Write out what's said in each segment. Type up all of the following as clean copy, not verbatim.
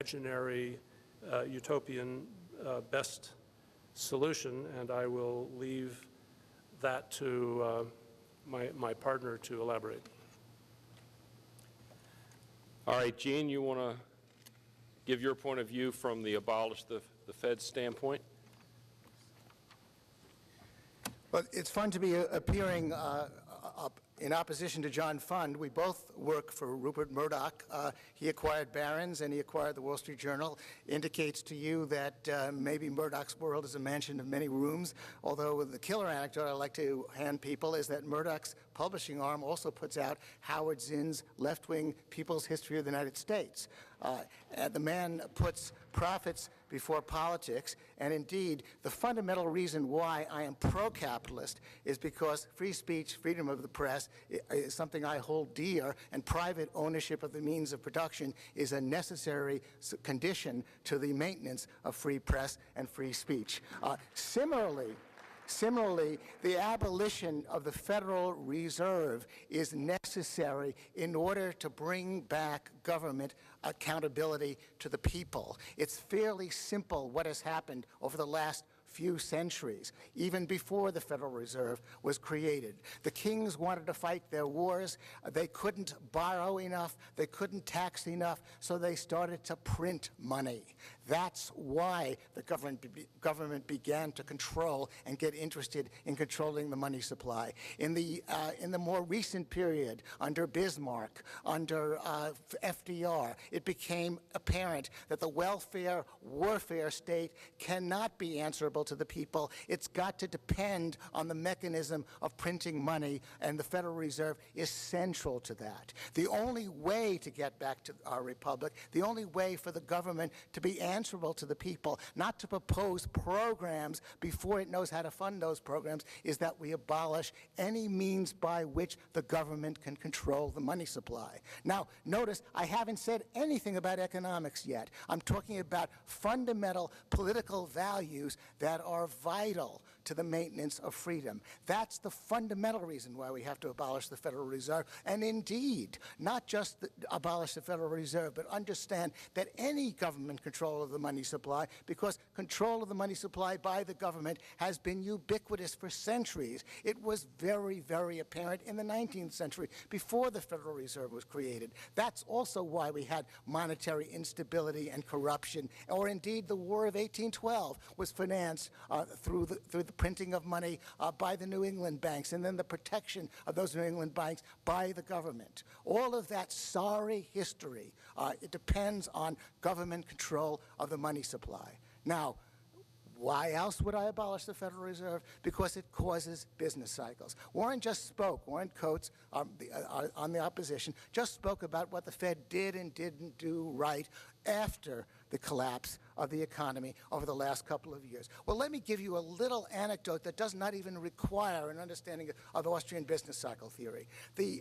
imaginary utopian best solution, and I will leave that to my partner to elaborate. All right, Gene, you want to give your point of view from the Abolish the Fed standpoint? Well, it's fun to be appearing in opposition to John Fund. We both work for Rupert Murdoch. He acquired Barron's and he acquired the Wall Street Journal. Indicates to you that maybe Murdoch's world is a mansion of many rooms, although the killer anecdote I like to hand people is that Murdoch's publishing arm also puts out Howard Zinn's left-wing People's History of the United States. The man puts profits before politics, and indeed, the fundamental reason why I am pro-capitalist is because free speech, freedom of the press is something I hold dear, and private ownership of the means of production is a necessary condition to the maintenance of free press and free speech. Similarly, the abolition of the Federal Reserve is necessary in order to bring back government accountability to the people. It's fairly simple what has happened over the last few centuries, even before the Federal Reserve was created. The kings wanted to fight their wars. They couldn't borrow enough. They couldn't tax enough, so they started to print money. That's why the government began to control and get interested in controlling the money supply. In the more recent period, under Bismarck, under FDR, it became apparent that the welfare warfare state cannot be answerable to the people. It's got to depend on the mechanism of printing money, and the Federal Reserve is central to that. The only way to get back to our republic, the only way for the government to be answerable to the people, not to propose programs before it knows how to fund those programs, is that we abolish any means by which the government can control the money supply. Now, notice I haven't said anything about economics yet. I'm talking about fundamental political values that are vital to the maintenance of freedom. That's the fundamental reason why we have to abolish the Federal Reserve, and indeed, not just abolish the Federal Reserve, but understand that any government control of the money supply, because control of the money supply by the government has been ubiquitous for centuries. It was very, very apparent in the 19th century, before the Federal Reserve was created. That's also why we had monetary instability and corruption, or indeed the War of 1812 was financed through the printing of money by the New England banks, and then the protection of those New England banks by the government. All of that sorry history, it depends on government control of the money supply. Now, why else would I abolish the Federal Reserve? Because it causes business cycles. Warren Coates, on the opposition, just spoke about what the Fed did and didn't do right after the collapse of the economy over the last couple of years. Well, let me give you a little anecdote that does not even require an understanding of Austrian business cycle theory. The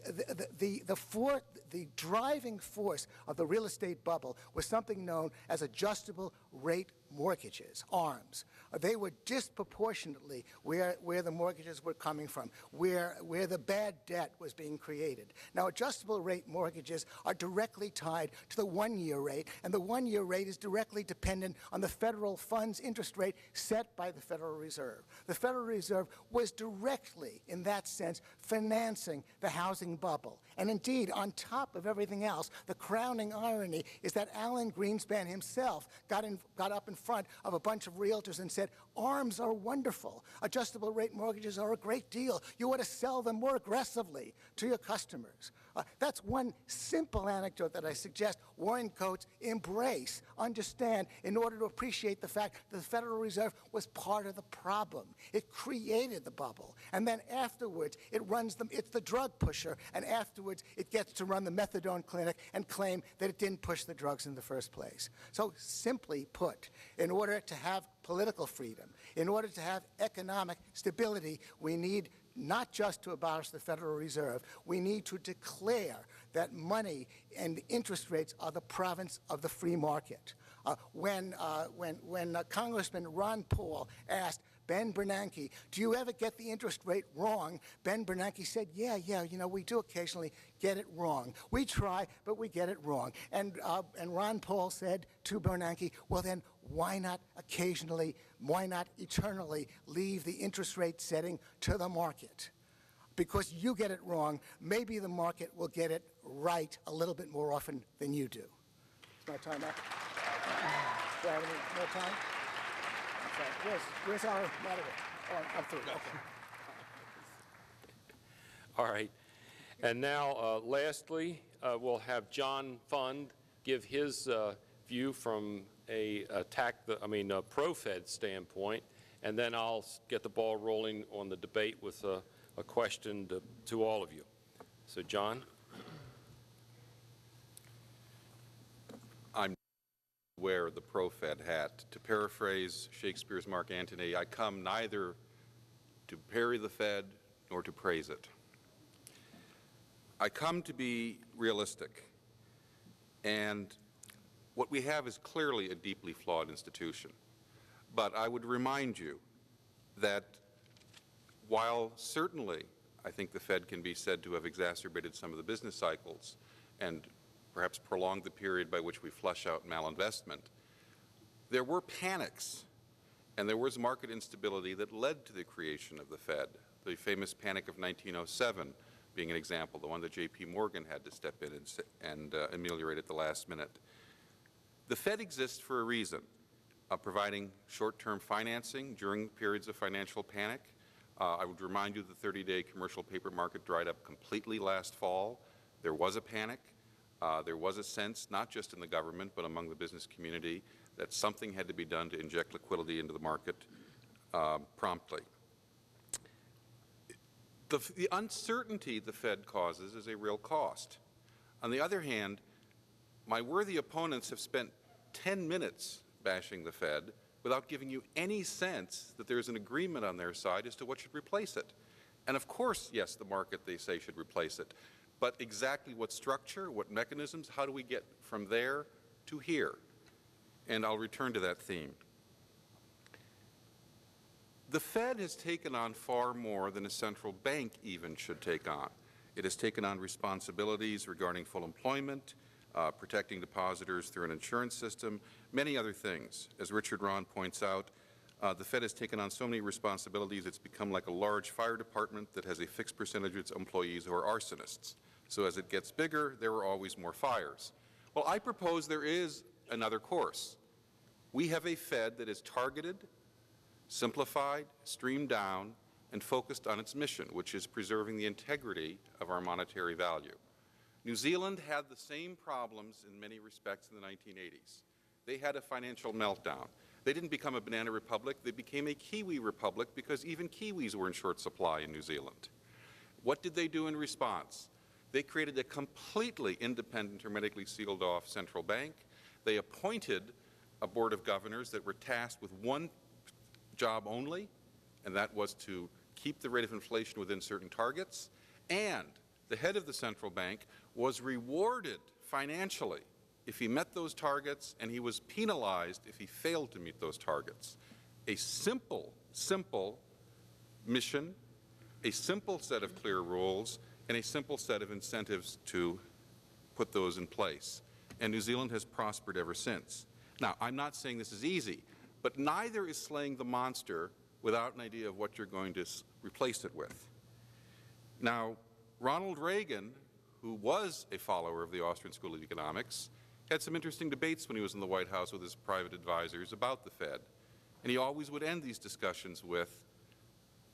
driving force of the real estate bubble was something known as adjustable rate mortgages, ARMs. They were disproportionately where the mortgages were coming from, where the bad debt was being created. Now, adjustable rate mortgages are directly tied to the one-year rate, and the one-year rate is directly dependent on the federal funds interest rate set by the Federal Reserve. The Federal Reserve was directly, in that sense, financing the housing bubble. And indeed, on top of everything else, the crowning irony is that Alan Greenspan himself got up in front of a bunch of realtors and said, ARMs are wonderful. Adjustable rate mortgages are a great deal. You ought to sell them more aggressively to your customers. That's one simple anecdote that I suggest Warren Coates embrace, understand, in order to appreciate the fact that the Federal Reserve was part of the problem. It created the bubble. And then afterwards, it's the drug pusher, and afterwards it gets to run the methadone clinic and claim that it didn't push the drugs in the first place. So simply put, in order to have political freedom, in order to have economic stability, we need not just to abolish the Federal Reserve, we need to declare that money and interest rates are the province of the free market. When Congressman Ron Paul asked Ben Bernanke, do you ever get the interest rate wrong? Ben Bernanke said, yeah, we do occasionally get it wrong. We try, but we get it wrong. And Ron Paul said to Bernanke, well then, why not occasionally, why not eternally leave the interest rate setting to the market? Because you get it wrong, maybe the market will get it right a little bit more often than you do. Is my time up? Do I have any more time? I'm sorry. Where's our moderator? Oh, I'm through. Okay. All right. And now, lastly, we'll have John Fund give his view from a pro-Fed standpoint, and then I'll get the ball rolling on the debate with a question to all of you. So, John? I'm wear the pro-Fed hat. To paraphrase Shakespeare's Mark Antony, I come neither to parry the Fed nor to praise it. I come to be realistic, and what we have is clearly a deeply flawed institution. But I would remind you that while certainly I think the Fed can be said to have exacerbated some of the business cycles and perhaps prolonged the period by which we flush out malinvestment, there were panics and there was market instability that led to the creation of the Fed. The famous panic of 1907 being an example, the one that J.P. Morgan had to step in and ameliorate at the last minute. The Fed exists for a reason, providing short-term financing during periods of financial panic. I would remind you the 30-day commercial paper market dried up completely last fall. There was a panic. There was a sense, not just in the government, but among the business community, that something had to be done to inject liquidity into the market promptly. The uncertainty the Fed causes is a real cost. On the other hand, my worthy opponents have spent 10 minutes bashing the Fed without giving you any sense that there's an agreement on their side as to what should replace it. And of course, yes, the market, they say, should replace it. But exactly what structure, what mechanisms, how do we get from there to here? And I'll return to that theme. The Fed has taken on far more than a central bank even should take on. It has taken on responsibilities regarding full employment, protecting depositors through an insurance system, many other things. As Richard Rahn points out, the Fed has taken on so many responsibilities it's become like a large fire department that has a fixed percentage of its employees who are arsonists. So as it gets bigger, there are always more fires. Well, I propose there is another course. We have a Fed that is targeted, simplified, streamed down, and focused on its mission, which is preserving the integrity of our monetary value. New Zealand had the same problems in many respects in the 1980s. They had a financial meltdown. They didn't become a banana republic, they became a Kiwi republic because even Kiwis were in short supply in New Zealand. What did they do in response? They created a completely independent, hermetically sealed off central bank. They appointed a board of governors that were tasked with one job only, and that was to keep the rate of inflation within certain targets. And the head of the central bank was rewarded financially if he met those targets, and he was penalized if he failed to meet those targets. A simple mission, a simple set of clear rules, and a simple set of incentives to put those in place. And New Zealand has prospered ever since. Now, I'm not saying this is easy, but neither is slaying the monster without an idea of what you're going to replace it with. Now, Ronald Reagan, who was a follower of the Austrian School of Economics, had some interesting debates when he was in the White House with his private advisors about the Fed. And he always would end these discussions with,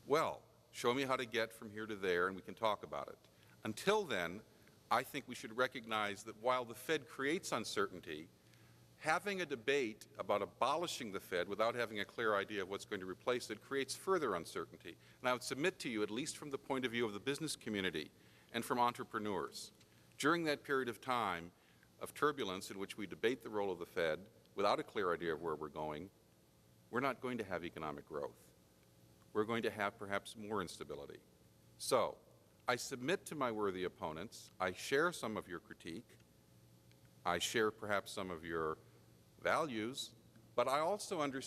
well, show me how to get from here to there and we can talk about it. Until then, I think we should recognize that while the Fed creates uncertainty, having a debate about abolishing the Fed without having a clear idea of what's going to replace it creates further uncertainty. And I would submit to you, at least from the point of view of the business community and from entrepreneurs, during that period of time of turbulence in which we debate the role of the Fed without a clear idea of where we're going, we're not going to have economic growth. We're going to have perhaps more instability. So, I submit to my worthy opponents, I share some of your critique, I share perhaps some of your values, but I also understand